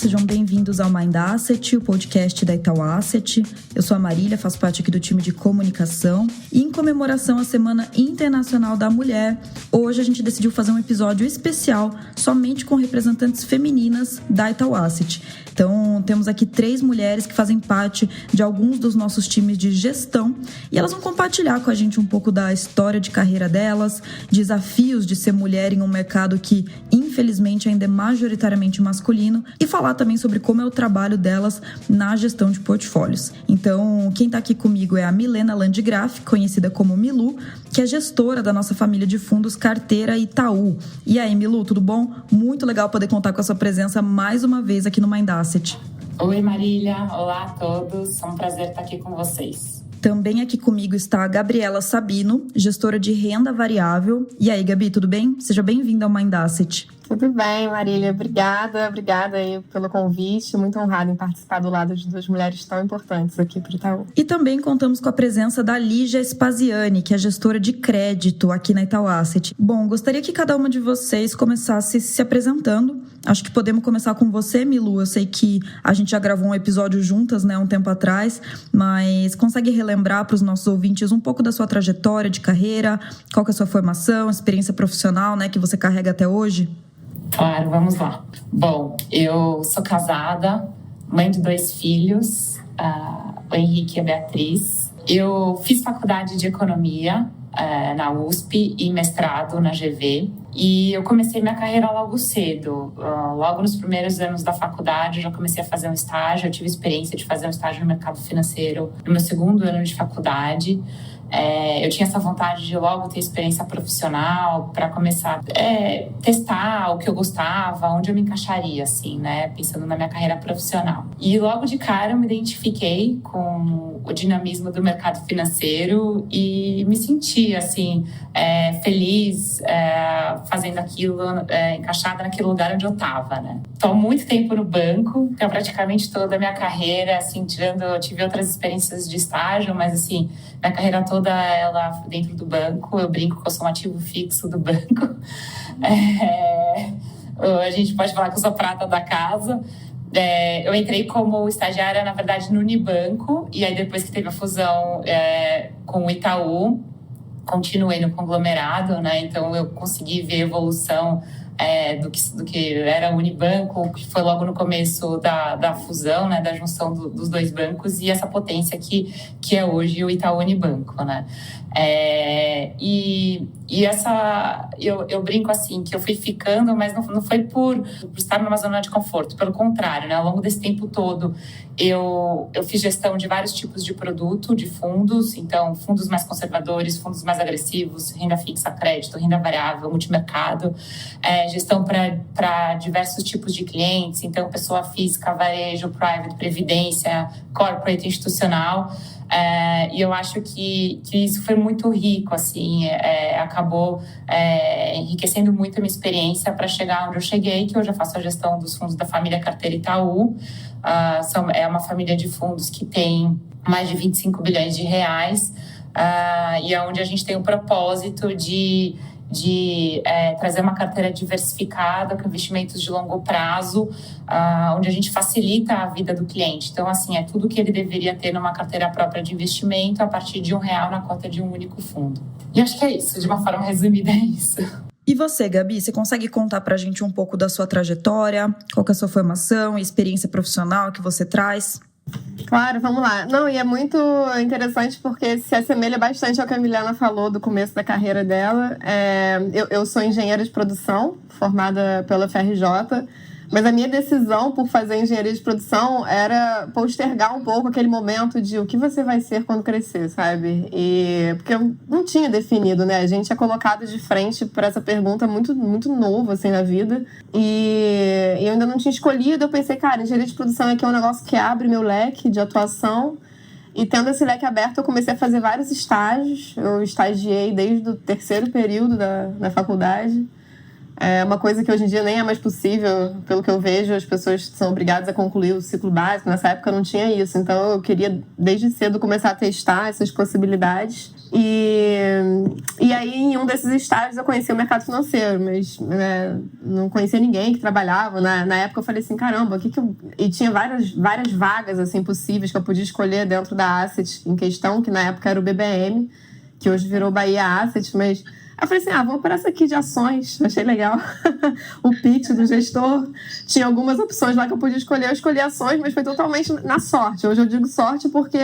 sejam bem-vindos ao Mind Asset, o podcast da Itaú Asset. Eu sou a Marília, faço parte aqui do time de comunicação. E em comemoração à Semana Internacional da Mulher, hoje a gente decidiu fazer um episódio especial somente com representantes femininas da Itaú Asset. Então, temos aqui 3 mulheres que fazem parte de alguns dos nossos times de gestão e elas vão compartilhar com a gente um pouco da história de carreira delas, desafios de ser mulher em um mercado que, infelizmente, ainda é majoritariamente masculino e falar também sobre como é o trabalho delas na gestão de portfólios. Então, quem está aqui comigo é a Milena Landgraf, conhecida como Milu, que é gestora da nossa família de fundos Carteira Itaú. E aí, Milu, tudo bom? Muito legal poder contar com a sua presença mais uma vez aqui no Mind Asset. Oi, Marília. Olá a todos. É um prazer estar aqui com vocês. Também aqui comigo está a Gabriela Sabino, gestora de renda variável. E aí, Gabi, tudo bem? Seja bem-vinda ao Mind Asset. Tudo bem, Marília. Obrigada aí pelo convite. Muito honrada em participar do lado de 2 mulheres tão importantes aqui para o Itaú. E também contamos com a presença da Lígia Spaziani, que é gestora de crédito aqui na Itaú Asset. Bom, gostaria que cada uma de vocês começasse se apresentando. Acho que podemos começar com você, Milu. Eu sei que a gente já gravou um episódio juntas, né, um tempo atrás, mas consegue relembrar para os nossos ouvintes um pouco da sua trajetória de carreira, qual que é a sua formação, experiência profissional, né, que você carrega até hoje? Claro, vamos lá. Bom, eu sou casada, mãe de 2 filhos, o Henrique e a Beatriz. Eu fiz faculdade de economia na USP e mestrado na GV. E eu comecei minha carreira logo cedo. Logo nos primeiros anos da faculdade, eu já comecei a fazer um estágio. Eu tive experiência de fazer um estágio no mercado financeiro no meu 2º ano de faculdade. Eu tinha essa vontade de logo ter experiência profissional para começar a testar o que eu gostava, onde eu me encaixaria, assim, né? Pensando na minha carreira profissional. E logo de cara eu me identifiquei com o dinamismo do mercado financeiro e me senti, assim, feliz fazendo aquilo, encaixada naquele lugar onde eu estava, né? Estou há muito tempo no banco, então praticamente toda a minha carreira, assim, eu tive outras experiências de estágio, mas, assim, minha carreira toda ela dentro do banco. Eu brinco que eu sou um ativo fixo do banco. A gente pode falar que eu sou prata da casa. Eu entrei como estagiária, na verdade, no Unibanco, e aí depois que teve a fusão com o Itaú, continuei no conglomerado, né? Então eu consegui ver a evolução do que era o Unibanco, que foi logo no começo da fusão, né, da junção dos 2 bancos, e essa potência que é hoje o Itaú Unibanco, né? Eu brinco assim, que eu fui ficando, mas não foi por estar numa zona de conforto, pelo contrário, né? Ao longo desse tempo todo, eu fiz gestão de vários tipos de produto, de fundos, então fundos mais conservadores, fundos mais agressivos, renda fixa, crédito, renda variável, multimercado, gestão para diversos tipos de clientes, então pessoa física, varejo, private, previdência, corporate, institucional. E eu acho que isso foi muito rico, assim, acabou enriquecendo muito a minha experiência para chegar onde eu cheguei, que hoje eu faço a gestão dos fundos da família Carteira Itaú. É uma família de fundos que tem mais de 25 bilhões de reais, e é onde a gente tem o propósito de trazer uma carteira diversificada com investimentos de longo prazo, onde a gente facilita a vida do cliente. Então, assim, é tudo que ele deveria ter numa carteira própria de investimento a partir de R$1 na cota de um único fundo. E acho que é isso, de uma forma resumida, é isso. E você, Gabi, você consegue contar pra gente um pouco da sua trajetória? Qual que é a sua formação e experiência profissional que você traz? Claro, vamos lá. Não, e é muito interessante porque se assemelha bastante ao que a Milena falou do começo da carreira dela. Eu sou engenheira de produção, formada pela FRJ, mas a minha decisão por fazer engenharia de produção era postergar um pouco aquele momento de o que você vai ser quando crescer, sabe? Porque eu não tinha definido, né? A gente é colocado de frente para essa pergunta muito, muito novo, assim, na vida. E eu ainda não tinha escolhido. Eu pensei, cara, engenharia de produção aqui é um negócio que abre meu leque de atuação. E tendo esse leque aberto, eu comecei a fazer vários estágios. Eu estagiei desde o 3º período da faculdade. É uma coisa que hoje em dia nem é mais possível, pelo que eu vejo, as pessoas são obrigadas a concluir o ciclo básico. Nessa época não tinha isso, então eu queria desde cedo começar a testar essas possibilidades. E aí, em um desses estágios, eu conheci o mercado financeiro, mas não conhecia ninguém que trabalhava. Na época eu falei assim, caramba, E tinha várias vagas assim, possíveis que eu podia escolher dentro da Asset em questão, que na época era o BBM, que hoje virou Bahia Asset, mas... Eu falei assim, vou para essa aqui de ações. Achei legal. O pitch do gestor. Tinha algumas opções lá que eu podia escolher. Eu escolhi ações, mas foi totalmente na sorte. Hoje eu digo sorte porque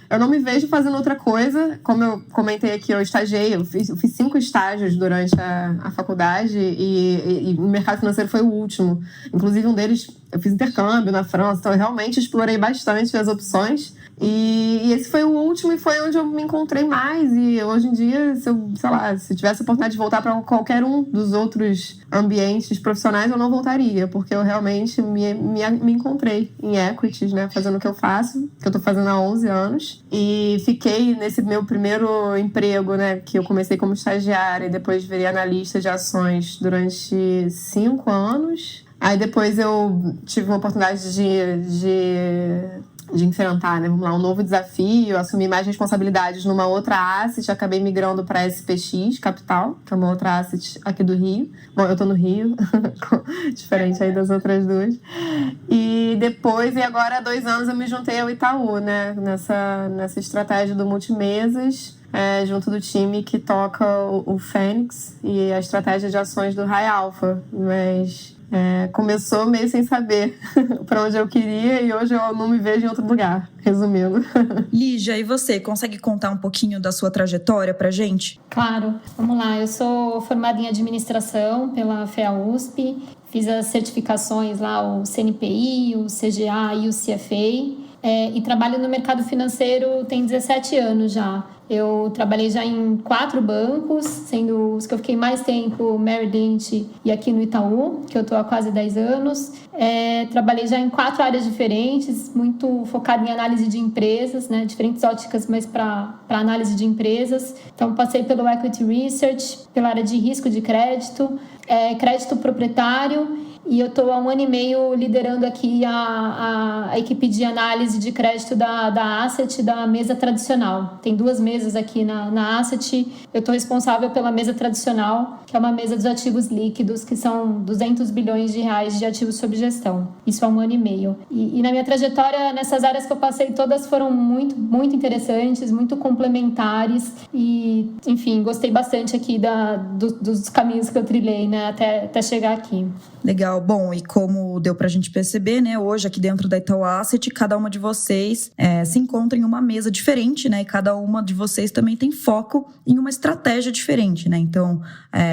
eu não me vejo fazendo outra coisa. Como eu comentei aqui, eu estagiei. Eu fiz 5 estágios durante a faculdade e o mercado financeiro foi o último. Inclusive, um deles, eu fiz intercâmbio na França. Então, eu realmente explorei bastante as opções. E esse foi o último e foi onde eu me encontrei mais. E hoje em dia, se tivesse a oportunidade de voltar para qualquer um dos outros ambientes profissionais, eu não voltaria, porque eu realmente me encontrei em equities, né, fazendo o que eu faço, que eu estou fazendo há 11 anos. E fiquei nesse meu primeiro emprego, né, que eu comecei como estagiária e depois virei analista de ações durante 5 anos. Aí depois eu tive uma oportunidade de enfrentar, né? Vamos lá, um novo desafio, assumir mais responsabilidades numa outra asset, acabei migrando para SPX Capital, que é uma outra asset aqui do Rio. Bom, eu tô no Rio, diferente aí das outras duas. E depois, e agora há 2 anos eu me juntei ao Itaú, né? Nessa estratégia do multimesas, junto do time que toca o Fênix e a estratégia de ações do High Alpha, mas... começou meio sem saber para onde eu queria e hoje eu não me vejo em outro lugar, resumindo. Lígia, e você, consegue contar um pouquinho da sua trajetória pra gente? Claro, vamos lá. Eu sou formada em administração pela FEA-USP, fiz as certificações lá, o CNPI, o CGA e o CFA. E trabalho no mercado financeiro tem 17 anos já. Eu trabalhei já em 4 bancos, sendo os que eu fiquei mais tempo, Merrill Lynch e aqui no Itaú, que eu estou há quase 10 anos. Trabalhei já em 4 áreas diferentes, muito focada em análise de empresas, né, diferentes óticas, mas para análise de empresas. Então, passei pelo Equity Research, pela área de risco de crédito, crédito proprietário. E eu estou há 1 ano e meio liderando aqui a equipe de análise de crédito da Asset, da mesa tradicional. Tem 2 mesas aqui na Asset. Eu estou responsável pela mesa tradicional, que é uma mesa dos ativos líquidos, que são 200 bilhões de reais de ativos sob gestão. Isso há 1 ano e meio. E na minha trajetória, nessas áreas que eu passei, todas foram muito, muito interessantes, muito complementares. E, enfim, gostei bastante aqui dos caminhos que eu trilhei, né, até chegar aqui. Legal. Bom, e como deu pra gente perceber, né, hoje aqui dentro da Itaú Asset, cada uma de vocês se encontra em uma mesa diferente, né, e cada uma de vocês também tem foco em uma estratégia diferente, né, então,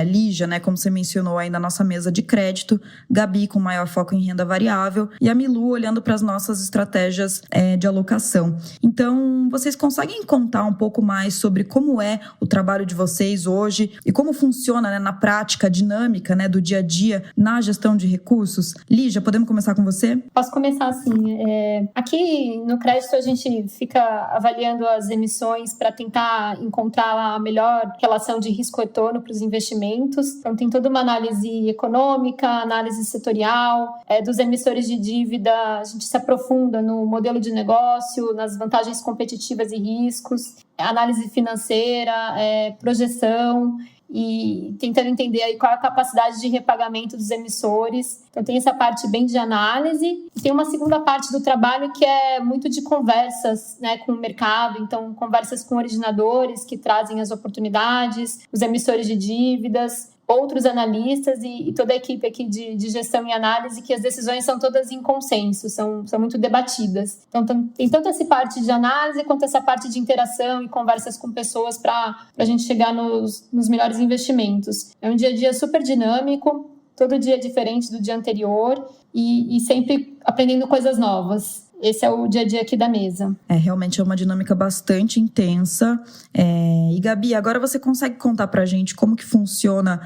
Lígia, né, como você mencionou aí na nossa mesa de crédito, Gabi com maior foco em renda variável e a Milu olhando para as nossas estratégias de alocação. Então, vocês conseguem contar um pouco mais sobre como é o trabalho de vocês hoje e como funciona, né, na prática, a dinâmica, né, do dia a dia na gestão de recursos? Lígia, podemos começar com você? Posso começar assim. Aqui no crédito a gente fica avaliando as emissões para tentar encontrar a melhor relação de risco-retorno para os investimentos. Então tem toda uma análise econômica, análise setorial, dos emissores de dívida. A gente se aprofunda no modelo de negócio, nas vantagens competitivas e riscos, análise financeira, projeção, e tentando entender aí qual é a capacidade de repagamento dos emissores. Então tem essa parte bem de análise e tem uma segunda parte do trabalho que é muito de conversas, né, com o mercado, então conversas com originadores que trazem as oportunidades, os emissores de dívidas, outros analistas e toda a equipe aqui de gestão e análise, que as decisões são todas em consenso, são muito debatidas. Então, tem tanto essa parte de análise quanto essa parte de interação e conversas com pessoas para a gente chegar nos melhores investimentos. É um dia a dia super dinâmico, todo dia é diferente do dia anterior e sempre aprendendo coisas novas. Esse é o dia a dia aqui da mesa. Realmente é uma dinâmica bastante intensa. E Gabi, agora você consegue contar pra gente como que funciona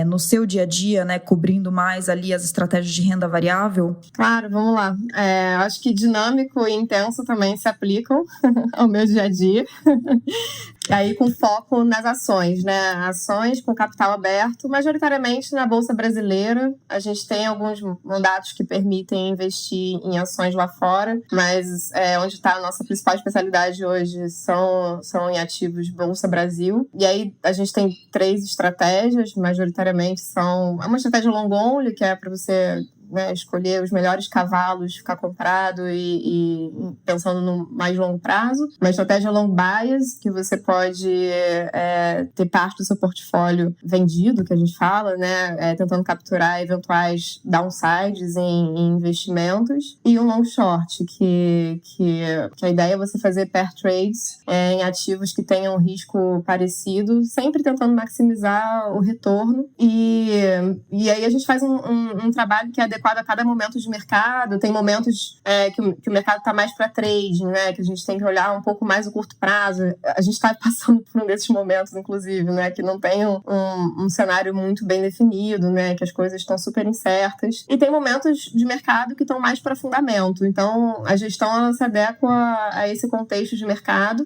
no seu dia a dia, né, cobrindo mais ali as estratégias de renda variável? Claro, vamos lá. Acho que dinâmico e intenso também se aplicam ao meu dia a dia. Aí com foco nas ações, né? Ações com capital aberto, majoritariamente na Bolsa Brasileira. A gente tem alguns mandatos que permitem investir em ações lá fora, mas onde está a nossa principal especialidade hoje são em ativos Bolsa Brasil. E aí a gente tem 3 estratégias, majoritariamente são uma estratégia long only, que é para você escolher os melhores cavalos, ficar comprado e pensando no mais longo prazo. Uma estratégia long bias, que você pode ter parte do seu portfólio vendido, que a gente fala, né? Tentando capturar eventuais downsides em investimentos. E um long short, que a ideia é você fazer pair trades em ativos que tenham risco parecido, sempre tentando maximizar o retorno. E aí a gente faz um trabalho que é adequado a cada momento de mercado. Tem momentos que o mercado está mais para trading, né? Que a gente tem que olhar um pouco mais o curto prazo. A gente está passando por um desses momentos, inclusive, né? Que não tem um cenário muito bem definido, né? Que as coisas estão super incertas. E tem momentos de mercado que estão mais para fundamento. Então, a gestão ela se adequa a esse contexto de mercado.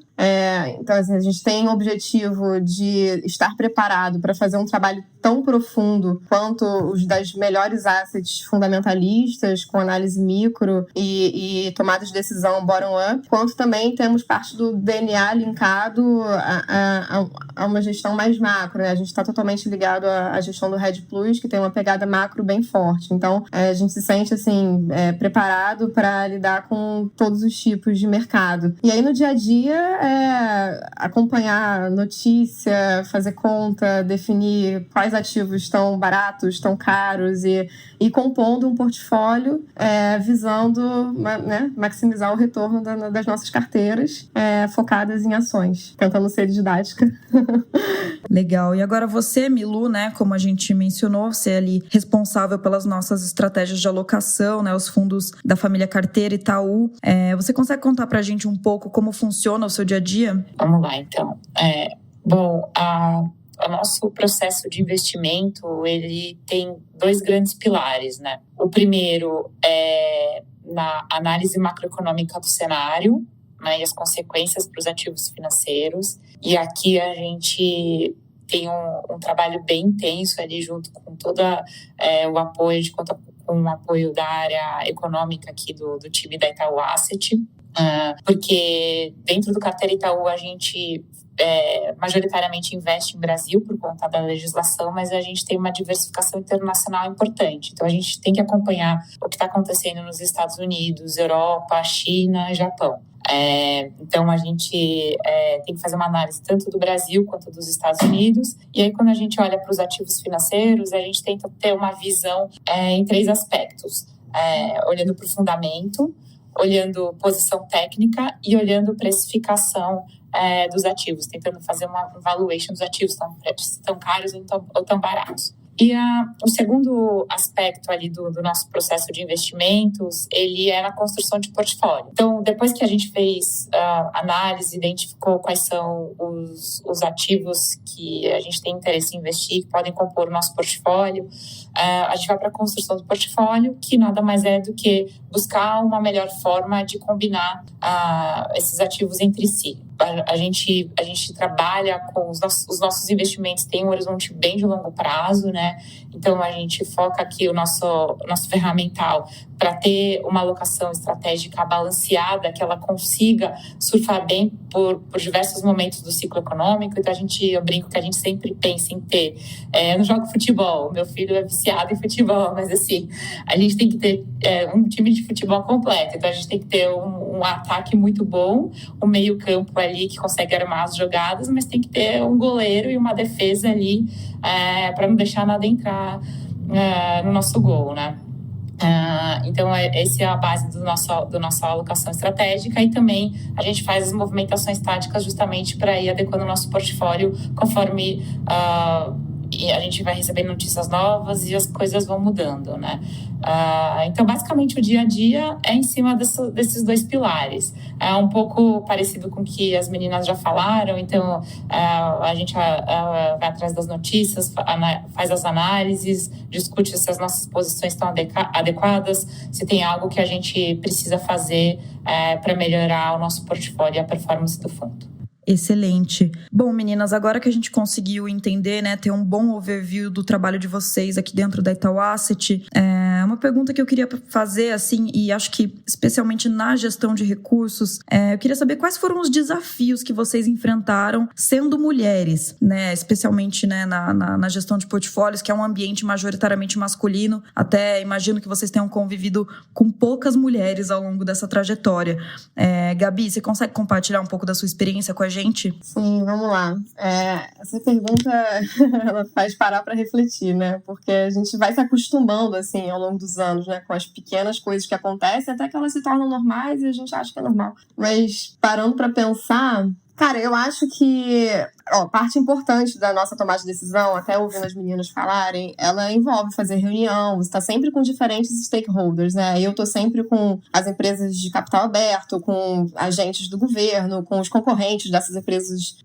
Então, assim, a gente tem o objetivo de estar preparado para fazer um trabalho tão profundo quanto os das melhores assets fundamentalistas, com análise micro e tomada de decisão bottom-up, quanto também temos parte do DNA linkado a uma gestão mais macro, né? A gente está totalmente ligado à gestão do Red Plus, que tem uma pegada macro bem forte. Então, a gente se sente assim, preparado para lidar com todos os tipos de mercado. E aí, no dia a dia, acompanhar notícia, fazer conta, definir quais ativos estão baratos, estão caros e compondo um portfólio visando maximizar o retorno das nossas carteiras focadas em ações, tentando ser didática. Legal. E agora você, Milu, né, como a gente mencionou, você é ali responsável pelas nossas estratégias de alocação, né, os fundos da família Carteira Itaú. Você consegue contar pra gente um pouco como funciona o seu dia a dia? Vamos lá, então. O nosso processo de investimento, ele tem 2 grandes pilares, né? O primeiro é na análise macroeconômica do cenário, né, e as consequências para os ativos financeiros. E aqui a gente tem um trabalho bem intenso ali junto com todo o apoio, com o apoio da área econômica aqui do time da Itaú Asset, porque dentro do Carteira Itaú a gente majoritariamente investe em Brasil por conta da legislação, mas a gente tem uma diversificação internacional importante. Então, a gente tem que acompanhar o que está acontecendo nos Estados Unidos, Europa, China e Japão. Então, a gente tem que fazer uma análise tanto do Brasil quanto dos Estados Unidos. E aí, quando a gente olha para os ativos financeiros, a gente tenta ter uma visão em 3 aspectos. Olhando para o fundamento, olhando posição técnica e olhando precificação dos ativos, tentando fazer uma valuation dos ativos, tão caros ou tão baratos. E o segundo aspecto ali do nosso processo de investimentos, ele é na construção de portfólio. Então, depois que a gente fez análise, identificou quais são os ativos que a gente tem interesse em investir, que podem compor o nosso portfólio, a gente vai para a construção do portfólio, que nada mais é do que buscar uma melhor forma de combinar esses ativos entre si. A gente trabalha com os nossos investimentos, tem um horizonte bem de longo prazo, né? Então, a gente foca aqui o nosso ferramental para ter uma alocação estratégica balanceada, que ela consiga surfar bem por diversos momentos do ciclo econômico. Então, eu brinco que a gente sempre pensa em ter... eu não jogo futebol, meu filho é viciado em futebol, mas assim, a gente tem que ter um time de futebol completo. Então, a gente tem que ter um ataque muito bom, um meio campo ali que consegue armar as jogadas, mas tem que ter um goleiro e uma defesa ali para não deixar nada entrar no nosso gol, né? Então, essa é a base do nossa alocação estratégica, e também a gente faz as movimentações táticas justamente para ir adequando o nosso portfólio conforme a gente vai recebendo notícias novas e as coisas vão mudando, né? Então, basicamente, o dia a dia é em cima desses 2 pilares. É um pouco parecido com o que as meninas já falaram. Então, a gente vai atrás das notícias, faz as análises, discute se as nossas posições estão adequadas, se tem algo que a gente precisa fazer para melhorar o nosso portfólio e a performance do fundo. Excelente. Bom, meninas, agora que a gente conseguiu entender, né, ter um bom overview do trabalho de vocês aqui dentro da Itaú Asset, uma pergunta que eu queria fazer, assim, e acho que especialmente na gestão de recursos, eu queria saber quais foram os desafios que vocês enfrentaram sendo mulheres, né, especialmente, né, na gestão de portfólios, que é um ambiente majoritariamente masculino. Até imagino que vocês tenham convivido com poucas mulheres ao longo dessa trajetória. Gabi, você consegue compartilhar um pouco da sua experiência com a gente? Sim, vamos lá. Essa pergunta ela faz parar para refletir, né? Porque a gente vai se acostumando, assim, ao longo dos anos, né? Com as pequenas coisas que acontecem, até que elas se tornam normais e a gente acha que é normal. Mas parando para pensar, cara, eu acho que parte importante da nossa tomada de decisão, até ouvindo as meninas falarem, ela envolve fazer reunião, você está sempre com diferentes stakeholders, né? Eu estou sempre com as empresas de capital aberto, com agentes do governo, com os concorrentes dessas empresas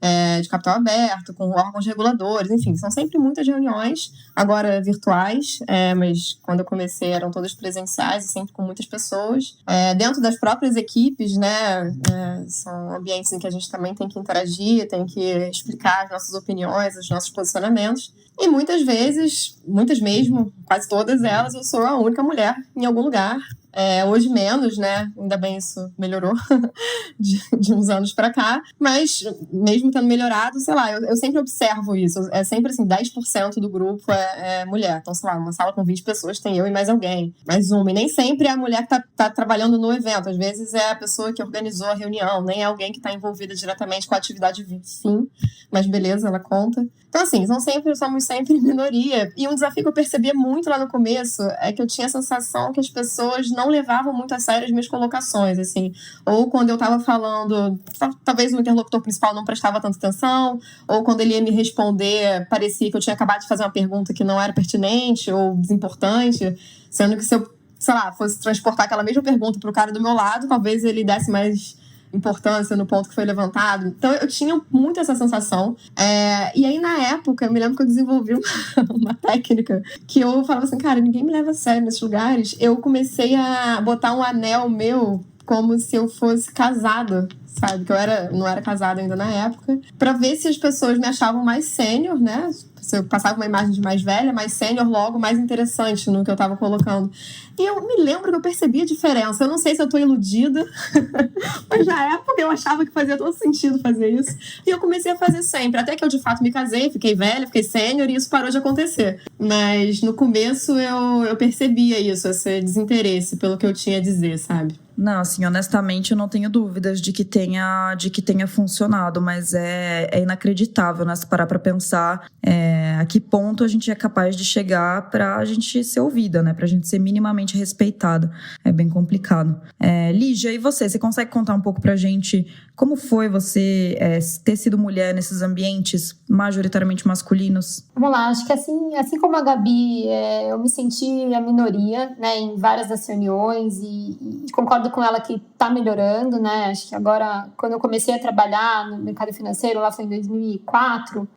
de capital aberto, com órgãos reguladores, enfim, são sempre muitas reuniões, agora virtuais, mas quando eu comecei eram todas presenciais e sempre com muitas pessoas. Dentro das próprias equipes, né? São ambientes em que a gente também tem que interagir, tem que explicar as nossas opiniões, os nossos posicionamentos. E muitas vezes, muitas mesmo, quase todas elas, eu sou a única mulher em algum lugar. Hoje menos, né? Ainda bem isso melhorou de uns anos pra cá. Mas mesmo tendo melhorado, sei lá, eu sempre observo isso. É sempre assim, 10% do grupo é mulher. Então, sei lá, uma sala com 20 pessoas tem eu e mais alguém. Mais uma. E nem sempre é a mulher que tá trabalhando no evento. Às vezes é a pessoa que organizou a reunião. Nem é alguém que tá envolvida diretamente com a atividade fim. Mas beleza, ela conta. Então, assim, somos sempre minoria. E um desafio que eu percebia muito lá no começo é que eu tinha a sensação que as pessoas não levavam muito a sério as minhas colocações, assim. Ou quando eu estava falando, talvez o interlocutor principal não prestava tanta atenção, ou quando ele ia me responder, parecia que eu tinha acabado de fazer uma pergunta que não era pertinente ou desimportante, sendo que se eu, sei lá, fosse transportar aquela mesma pergunta para o cara do meu lado, talvez ele desse mais importância no ponto que foi levantado. Então, eu tinha muito essa sensação. E aí, na época, eu me lembro que eu desenvolvi uma técnica que eu falava assim, cara, ninguém me leva a sério nesses lugares. Eu comecei a botar um anel meu como se eu fosse casada, sabe? Que eu não era casada ainda na época. Pra ver se as pessoas me achavam mais sênior, né? Se eu passava uma imagem de mais velha, mais sênior, logo mais interessante no que eu tava colocando. E eu me lembro que eu percebi a diferença. Eu não sei se eu tô iludida, mas na época eu achava que fazia todo sentido fazer isso. E eu comecei a fazer sempre. Até que eu, de fato, me casei, fiquei velha, fiquei sênior e isso parou de acontecer. Mas no começo eu percebia isso, esse desinteresse pelo que eu tinha a dizer, sabe? Não, assim, honestamente, eu não tenho dúvidas de que tenha funcionado, mas é inacreditável, né? Se parar pra pensar a que ponto a gente é capaz de chegar pra gente ser ouvida, né? Pra gente ser minimamente respeitada. É bem complicado. Lígia, e você consegue contar um pouco pra gente como foi você ter sido mulher nesses ambientes majoritariamente masculinos? Vamos lá, acho que assim como a Gabi, eu me senti a minoria, né, em várias das reuniões e concordo com ela que está melhorando, né? Acho que agora, quando eu comecei a trabalhar no mercado financeiro, lá foi em 2004,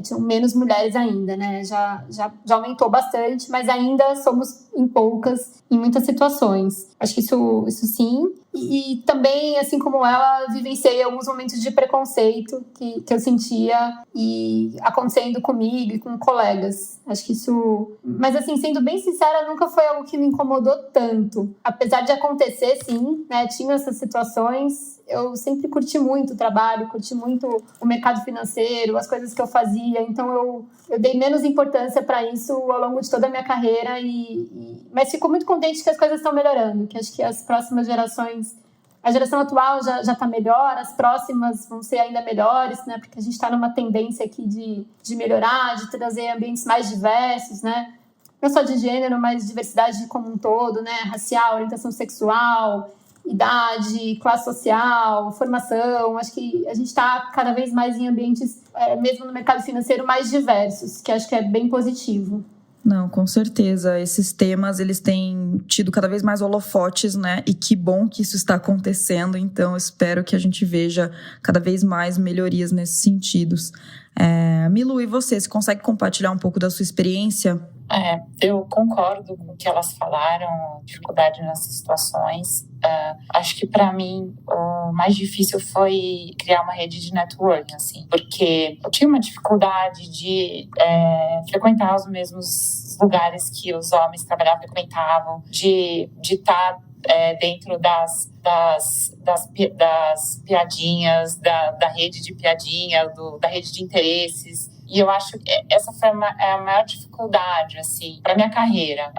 tinham menos mulheres ainda, né? Já aumentou bastante, mas ainda somos em poucas em muitas situações. Acho que isso sim. E também, assim como ela, vivenciei alguns momentos de preconceito que eu sentia e acontecendo comigo e com colegas. Acho que isso... Mas, assim, sendo bem sincera, nunca foi algo que me incomodou tanto. Apesar de acontecer, sim, né? Tinha essas situações. Eu sempre curti muito o trabalho, curti muito o mercado financeiro, as coisas que eu fazia. Então, eu dei menos importância para isso ao longo de toda a minha carreira. Mas fico muito contente que as coisas estão melhorando, que acho que as próximas gerações... A geração atual já está melhor, as próximas vão ser ainda melhores, né? Porque a gente está numa tendência aqui de melhorar, de trazer ambientes mais diversos, né? Não só de gênero, mas diversidade como um todo, né? Racial, orientação sexual, idade, classe social, formação. Acho que a gente está cada vez mais em ambientes, mesmo no mercado financeiro, mais diversos, que acho que é bem positivo. Não, com certeza. Esses temas, eles têm tido cada vez mais holofotes, né? E que bom que isso está acontecendo. Então, eu espero que a gente veja cada vez mais melhorias nesses sentidos. Milu, e você consegue compartilhar um pouco da sua experiência? Eu concordo com o que elas falaram, dificuldade nessas situações. Acho que para mim o mais difícil foi criar uma rede de networking, assim, porque eu tinha uma dificuldade de frequentar os mesmos lugares que os homens trabalhavam, frequentavam, de estar dentro das piadinhas, da rede de piadinha, da rede de interesses. E eu acho que essa foi a maior dificuldade, assim, para minha carreira.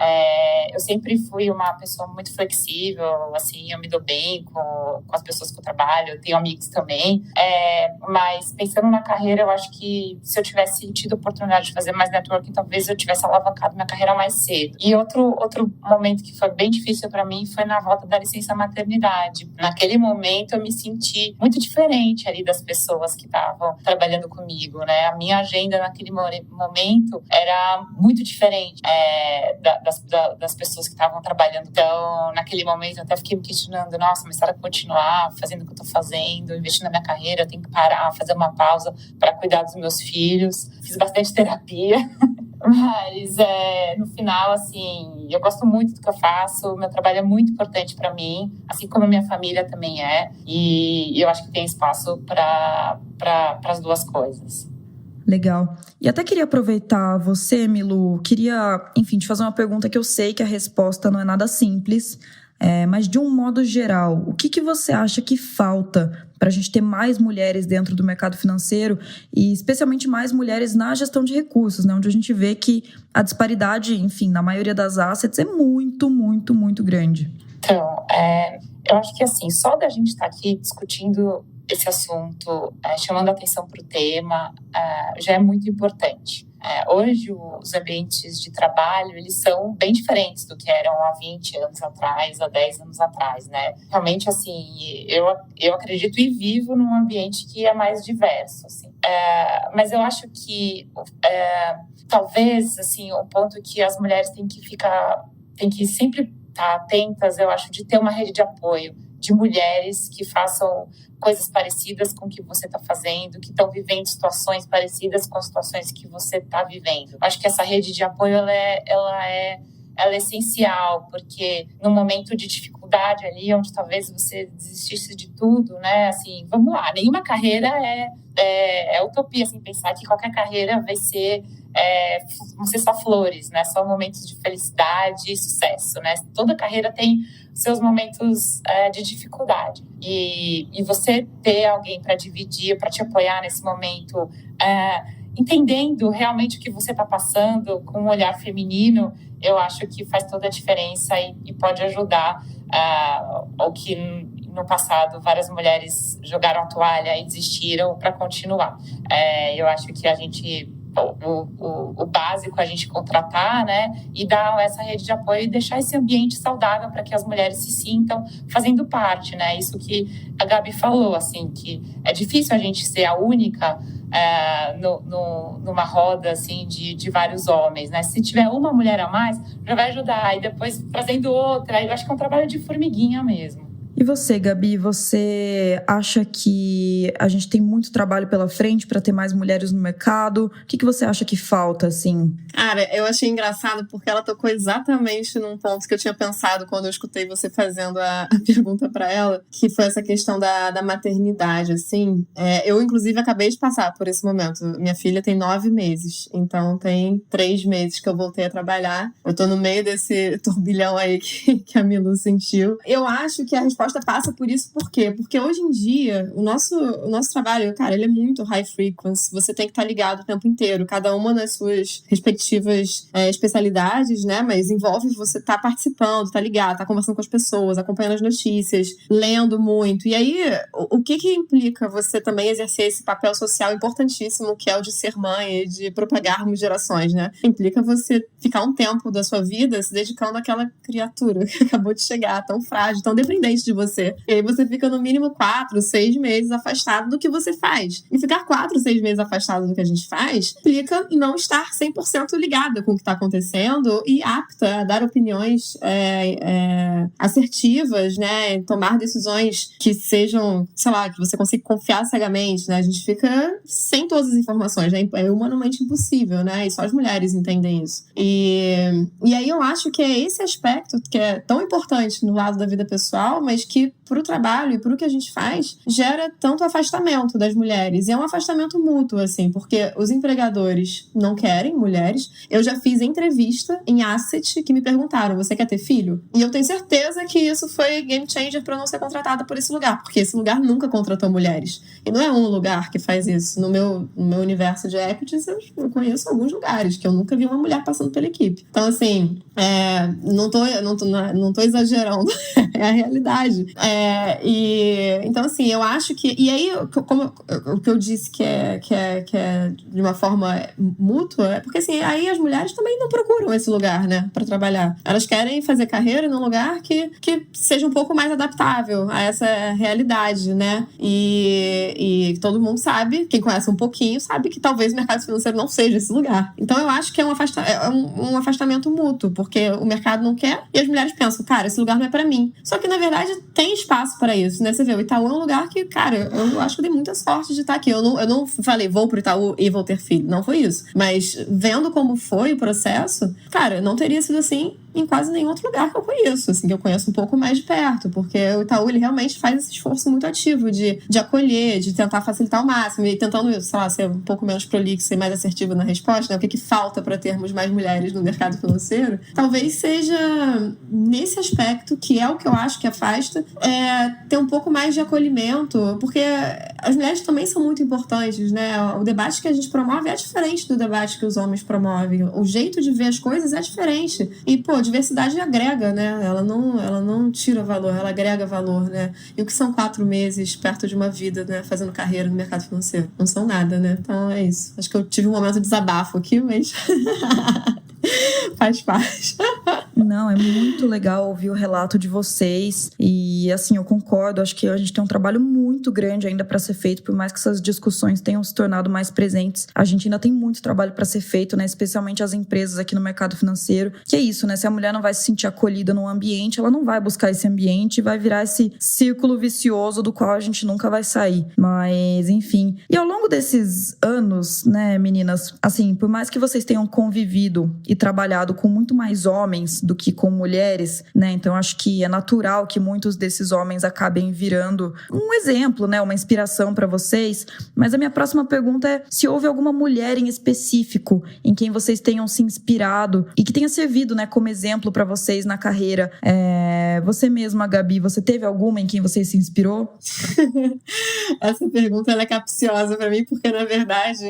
Eu sempre fui uma pessoa muito flexível, assim, eu me dou bem com as pessoas que eu trabalho, eu tenho amigos também. Mas pensando na carreira, eu acho que se eu tivesse tido a oportunidade de fazer mais networking, talvez eu tivesse alavancado minha carreira mais cedo. E outro momento que foi bem difícil para mim foi na volta da licença maternidade. Naquele momento, eu me senti muito diferente ali das pessoas que estavam trabalhando comigo, né? A minha agenda naquele momento era muito diferente das pessoas que estavam trabalhando. Então, naquele momento, eu até fiquei me questionando, nossa, mas será que eu continuar fazendo o que eu estou fazendo, investindo na minha carreira, eu tenho que parar, fazer uma pausa para cuidar dos meus filhos. Fiz bastante terapia. Mas, no final, assim, eu gosto muito do que eu faço, meu trabalho é muito importante para mim, assim como a minha família também é, e eu acho que tem espaço para as duas coisas. Legal. E até queria aproveitar você, Milu, queria, enfim, te fazer uma pergunta que eu sei que a resposta não é nada simples, mas de um modo geral, o que você acha que falta para a gente ter mais mulheres dentro do mercado financeiro e especialmente mais mulheres na gestão de recursos, né, onde a gente vê que a disparidade, enfim, na maioria das assets é muito, muito, muito grande? Então, eu acho que assim, só da gente estar aqui discutindo esse assunto, chamando a atenção para o tema, já é muito importante. Hoje, os ambientes de trabalho, eles são bem diferentes do que eram há 20 anos atrás, há 10 anos atrás, né? Realmente, assim, eu acredito e vivo num ambiente que é mais diverso, assim. Mas eu acho que, talvez, assim, o ponto que as mulheres têm que sempre estar atentas, eu acho, de ter uma rede de apoio, de mulheres que façam coisas parecidas com o que você está fazendo, que estão vivendo situações parecidas com as situações que você está vivendo. Acho que essa rede de apoio ela é essencial, porque no momento de dificuldade ali, onde talvez você desistisse de tudo, né? Assim, vamos lá, nenhuma carreira é utopia, assim, pensar que qualquer carreira vão ser só flores, né? Só momentos de felicidade e sucesso, né? Toda carreira tem seus momentos de dificuldade. E você ter alguém para dividir, para te apoiar nesse momento, entendendo realmente o que você está passando com um olhar feminino, eu acho que faz toda a diferença e pode ajudar o que no passado várias mulheres jogaram a toalha e desistiram para continuar. Eu acho que a gente... O básico a gente contratar, né, e dar essa rede de apoio e deixar esse ambiente saudável para que as mulheres se sintam fazendo parte, né, isso que a Gabi falou, assim, que é difícil a gente ser a única numa roda, assim, de vários homens, né, se tiver uma mulher a mais, já vai ajudar, e depois trazendo outra, eu acho que é um trabalho de formiguinha mesmo. E você, Gabi, você acha que a gente tem muito trabalho pela frente para ter mais mulheres no mercado? O que você acha que falta, assim? Cara, eu achei engraçado porque ela tocou exatamente num ponto que eu tinha pensado quando eu escutei você fazendo a pergunta para ela, que foi essa questão da maternidade, assim. Eu, inclusive, acabei de passar por esse momento. Minha filha tem 9 meses, então tem 3 meses que eu voltei a trabalhar. Eu tô no meio desse turbilhão aí que a Milu sentiu. Eu acho que a resposta passa por isso, por quê? Porque hoje em dia, o nosso trabalho, cara, ele é muito high frequency, você tem que estar ligado o tempo inteiro, cada uma nas suas respectivas especialidades, né, mas envolve você estar participando, estar ligado, estar conversando com as pessoas, acompanhando as notícias, lendo muito, e aí, o que implica você também exercer esse papel social importantíssimo, que é o de ser mãe e de propagarmos gerações, né? Implica você ficar um tempo da sua vida se dedicando àquela criatura que acabou de chegar, tão frágil, tão dependente de de você. E aí você fica no mínimo 4, 6 meses afastado do que você faz. E ficar 4, 6 meses afastado do que a gente faz implica não estar 100% ligada com o que está acontecendo e apta a dar opiniões assertivas, né? Tomar decisões que sejam, sei lá, que você consiga confiar cegamente, né? A gente fica sem todas as informações, né? É humanamente impossível, né? E só as mulheres entendem isso. E aí eu acho que é esse aspecto que é tão importante no lado da vida pessoal, mas que pro trabalho e pro que a gente faz, gera tanto afastamento das mulheres. E é um afastamento mútuo, assim, porque os empregadores não querem mulheres. Eu já fiz entrevista em Asset que me perguntaram, você quer ter filho? E eu tenho certeza que isso foi game changer pra eu não ser contratada por esse lugar, porque esse lugar nunca contratou mulheres. E não é um lugar que faz isso. No meu universo de equities, eu conheço alguns lugares que eu nunca vi uma mulher passando pela equipe. Então, assim, não tô exagerando. É a realidade. Então, assim, eu acho que... E aí, como o que eu disse que é de uma forma mútua, é porque, assim, aí as mulheres também não procuram esse lugar, né, pra trabalhar. Elas querem fazer carreira num lugar que seja um pouco mais adaptável a essa realidade, né? E todo mundo sabe, quem conhece um pouquinho, sabe que talvez o mercado financeiro não seja esse lugar. Então, eu acho que é um afastamento mútuo, porque o mercado não quer e as mulheres pensam, cara, esse lugar não é pra mim. Só que, na verdade, tem espaço para isso, né? Você vê, o Itaú é um lugar que, cara, eu acho que eu dei muita sorte de estar aqui. Eu não falei, vou pro Itaú e vou ter filho. Não foi isso. Mas vendo como foi o processo, cara, não teria sido assim em quase nenhum outro lugar que eu conheço, assim, que eu conheço um pouco mais de perto, porque o Itaú, ele realmente faz esse esforço muito ativo de acolher, de tentar facilitar ao máximo e tentando, sei lá, ser um pouco menos prolixo, ser mais assertivo na resposta, né? O que falta para termos mais mulheres no mercado financeiro, talvez seja nesse aspecto, que é o que eu acho que afasta, ter um pouco mais de acolhimento, porque as mulheres também são muito importantes, né? O debate que a gente promove é diferente do debate que os homens promovem. O jeito de ver as coisas é diferente. E, pô, diversidade agrega, né? Ela não tira valor, ela agrega valor, né? E o que são 4 meses perto de uma vida, né? Fazendo carreira no mercado financeiro? Não são nada, né? Então é isso. Acho que eu tive um momento de desabafo aqui, mas faz parte. Não, é muito legal ouvir o relato de vocês e, assim, eu concordo, acho que a gente tem um trabalho muito grande ainda para ser feito, por mais que essas discussões tenham se tornado mais presentes, a gente ainda tem muito trabalho para ser feito, né, especialmente as empresas aqui no mercado financeiro, que é isso, né, se a mulher não vai se sentir acolhida num ambiente, ela não vai buscar esse ambiente e vai virar esse círculo vicioso do qual a gente nunca vai sair, mas, enfim. E ao longo desses anos, né, meninas, assim, por mais que vocês tenham convivido e trabalhado com muito mais homens do que com mulheres, né? Então acho que é natural que muitos desses homens acabem virando um exemplo, né? Uma inspiração para vocês. Mas a minha próxima pergunta é se houve alguma mulher em específico em quem vocês tenham se inspirado e que tenha servido, né, como exemplo para vocês na carreira. Você mesma, Gabi, você teve alguma em quem você se inspirou? Essa pergunta ela é capciosa para mim, porque na verdade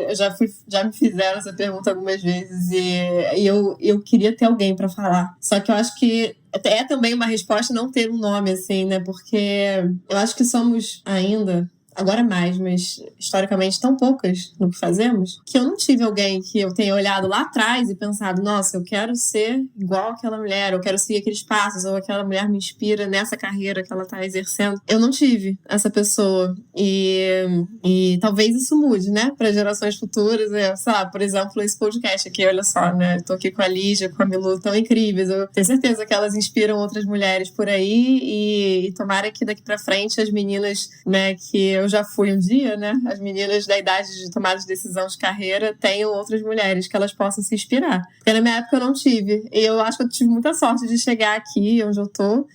já me fizeram essa pergunta algumas vezes e eu queria ter alguém para falar. Só que eu acho que é também uma resposta não ter um nome, assim, né? Porque eu acho que somos ainda... Agora mais, mas historicamente tão poucas no que fazemos, que eu não tive alguém que eu tenha olhado lá atrás e pensado, nossa, eu quero ser igual aquela mulher, eu quero seguir aqueles passos, ou aquela mulher me inspira nessa carreira que ela tá exercendo. Eu não tive essa pessoa. E talvez isso mude, né? Para gerações futuras. Sei lá, por exemplo, esse podcast aqui, olha só, né? Eu tô aqui com a Lígia, com a Milu, tão incríveis. Eu tenho certeza que elas inspiram outras mulheres por aí e tomara que daqui pra frente as meninas, né, que eu já fui um dia, né? As meninas da idade de tomada de decisão de carreira tenham outras mulheres que elas possam se inspirar. Porque na minha época eu não tive. E eu acho que eu tive muita sorte de chegar aqui, onde eu tô,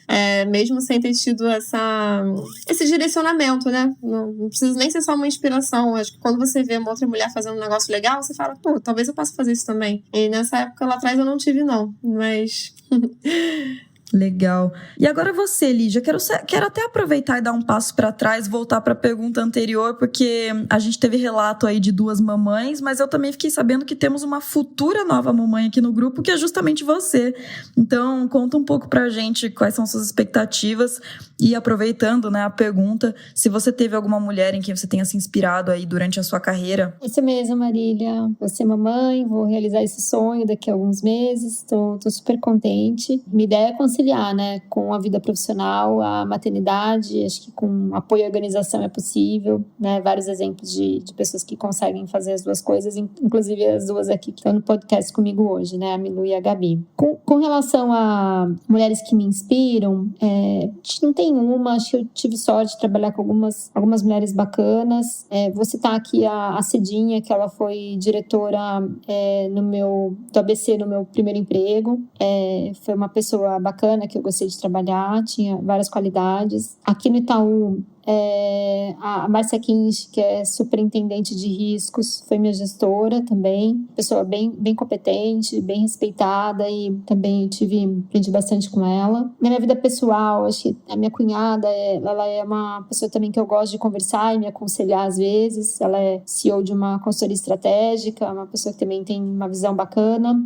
mesmo sem ter tido esse direcionamento, né? Não precisa nem ser só uma inspiração. Acho que quando você vê uma outra mulher fazendo um negócio legal, você fala, pô, talvez eu possa fazer isso também. E nessa época lá atrás eu não tive, não. Mas... Legal. E agora você, Lígia, quero até aproveitar e dar um passo para trás, voltar para a pergunta anterior, porque a gente teve relato aí de 2 mamães, mas eu também fiquei sabendo que temos uma futura nova mamãe aqui no grupo, que é justamente você. Então, conta um pouco pra gente quais são suas expectativas e aproveitando, né, a pergunta, se você teve alguma mulher em quem você tenha se inspirado aí durante a sua carreira. Isso mesmo, Marília. Vou ser mamãe, vou realizar esse sonho daqui a alguns meses, tô super contente. Minha ideia é conseguir conciliar, né, com a vida profissional, a maternidade. Acho que com apoio à organização é possível, né, vários exemplos de pessoas que conseguem fazer as duas coisas, inclusive as duas aqui que estão no podcast comigo hoje, né, a Milu e a Gabi. Com relação a mulheres que me inspiram, acho que não tem uma, acho que eu tive sorte de trabalhar com algumas mulheres bacanas. Vou citar aqui a Cidinha, que ela foi diretora do ABC no meu primeiro emprego. Foi uma pessoa bacana que eu gostei de trabalhar, tinha várias qualidades. Aqui no Itaú, a Márcia Kinch, que é superintendente de riscos, foi minha gestora também, pessoa bem, bem competente, bem respeitada, e também aprendi bastante com ela. Na minha vida pessoal, acho que a minha cunhada, ela é uma pessoa também que eu gosto de conversar e me aconselhar às vezes. Ela é CEO de uma consultoria estratégica, uma pessoa que também tem uma visão bacana,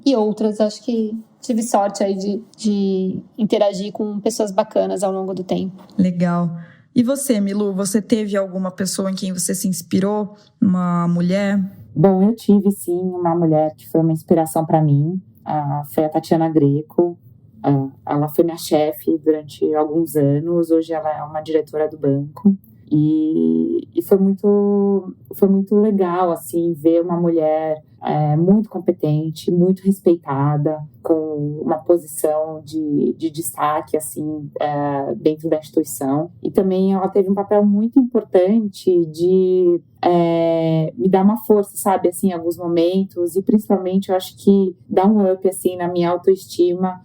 e outras, acho que tive sorte aí de interagir com pessoas bacanas ao longo do tempo. Legal. E você, Milu, você teve alguma pessoa em quem você se inspirou? Uma mulher? Bom, eu tive sim uma mulher que foi uma inspiração para mim. Foi a Tatiana Greco. Ela foi minha chefe durante alguns anos. Hoje ela é uma diretora do banco. E foi muito legal, assim, ver uma mulher muito competente, muito respeitada, com uma posição de destaque, assim, dentro da instituição. E também ela teve um papel muito importante de me dar uma força, sabe, assim, em alguns momentos. E principalmente, eu acho que dar um up, assim, na minha autoestima,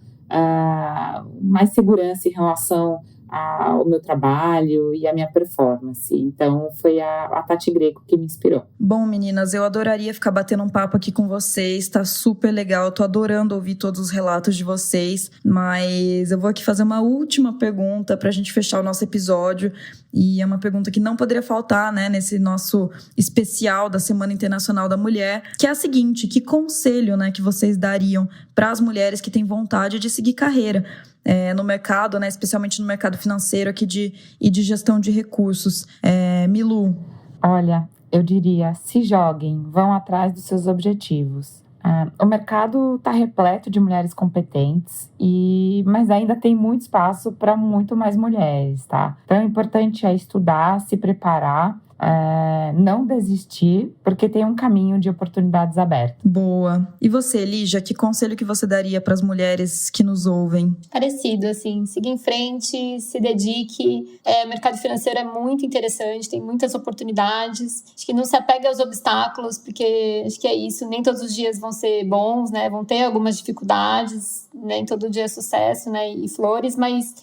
mais segurança em relação ao meu trabalho e à minha performance. Então, foi a Tati Greco que me inspirou. Bom, meninas, eu adoraria ficar batendo um papo aqui com vocês, tá super legal, eu tô adorando ouvir todos os relatos de vocês, mas eu vou aqui fazer uma última pergunta pra gente fechar o nosso episódio, e é uma pergunta que não poderia faltar, né, nesse nosso especial da Semana Internacional da Mulher, que é a seguinte: que conselho, né, que vocês dariam para as mulheres que têm vontade de seguir carreira no mercado, né, especialmente no mercado financeiro aqui e de gestão de recursos? Milu? Olha, eu diria, se joguem, vão atrás dos seus objetivos. O mercado está repleto de mulheres competentes, mas ainda tem muito espaço para muito mais mulheres, tá? Então, o importante é estudar, se preparar, não desistir, porque tem um caminho de oportunidades abertas. Boa. E você, Lígia, que conselho que você daria para as mulheres que nos ouvem? Parecido, assim, siga em frente, se dedique. O mercado financeiro é muito interessante, tem muitas oportunidades. Acho que não se apegue aos obstáculos, porque acho que é isso, nem todos os dias vão ser bons, né? Vão ter algumas dificuldades, nem todo dia é sucesso, né? E flores, mas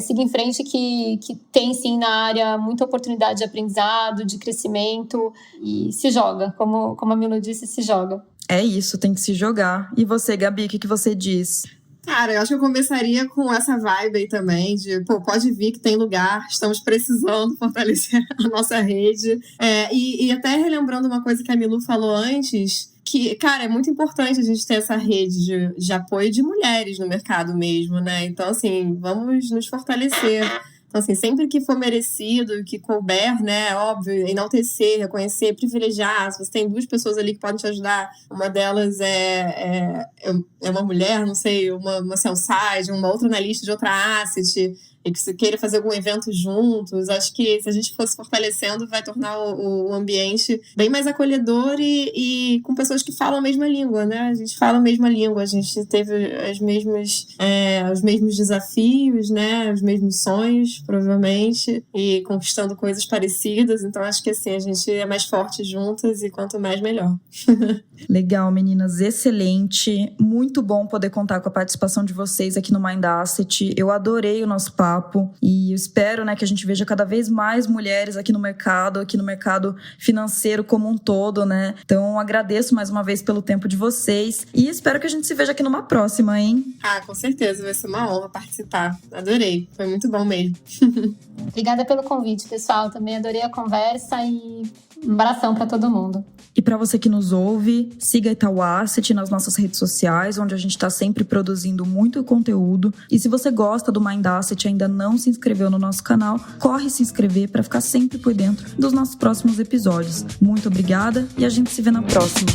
siga em frente que tem, sim, na área muita oportunidade de aprendizado, de crescimento, e se joga, como a Milu disse, se joga. É isso, tem que se jogar. E você, Gabi, o que você diz? Cara, eu acho que eu começaria com essa vibe aí também, de, pode vir que tem lugar, estamos precisando fortalecer a nossa rede. E até relembrando uma coisa que a Milu falou antes, que, cara, é muito importante a gente ter essa rede de apoio de mulheres no mercado mesmo, né? Então, assim, vamos nos fortalecer. Então, assim, sempre que for merecido, que couber, né, óbvio, enaltecer, reconhecer, privilegiar. Se você tem duas pessoas ali que podem te ajudar, uma delas é uma mulher, não sei, uma sell side, uma outra analista de outra asset, e que você queira fazer algum evento juntos. Acho que se a gente fosse fortalecendo, vai tornar o ambiente bem mais acolhedor e com pessoas que falam a mesma língua, né? A gente fala a mesma língua, a gente teve os mesmos desafios, né? Os mesmos sonhos, provavelmente, e conquistando coisas parecidas. Então, acho que assim, a gente é mais forte juntas e quanto mais, melhor. Legal, meninas, excelente. Muito bom poder contar com a participação de vocês aqui no Mind Asset. Eu adorei o nosso papo e eu espero, né, que a gente veja cada vez mais mulheres aqui no mercado financeiro como um todo, né? Então, agradeço mais uma vez pelo tempo de vocês e espero que a gente se veja aqui numa próxima, hein? Com certeza, vai ser uma honra participar. Adorei, foi muito bom mesmo. Obrigada pelo convite, pessoal. Também adorei a conversa e um abração para todo mundo. E para você que nos ouve, siga a Itaú Asset nas nossas redes sociais, onde a gente está sempre produzindo muito conteúdo. E se você gosta do Mind Asset e ainda não se inscreveu no nosso canal, corre se inscrever para ficar sempre por dentro dos nossos próximos episódios. Muito obrigada e a gente se vê na próxima.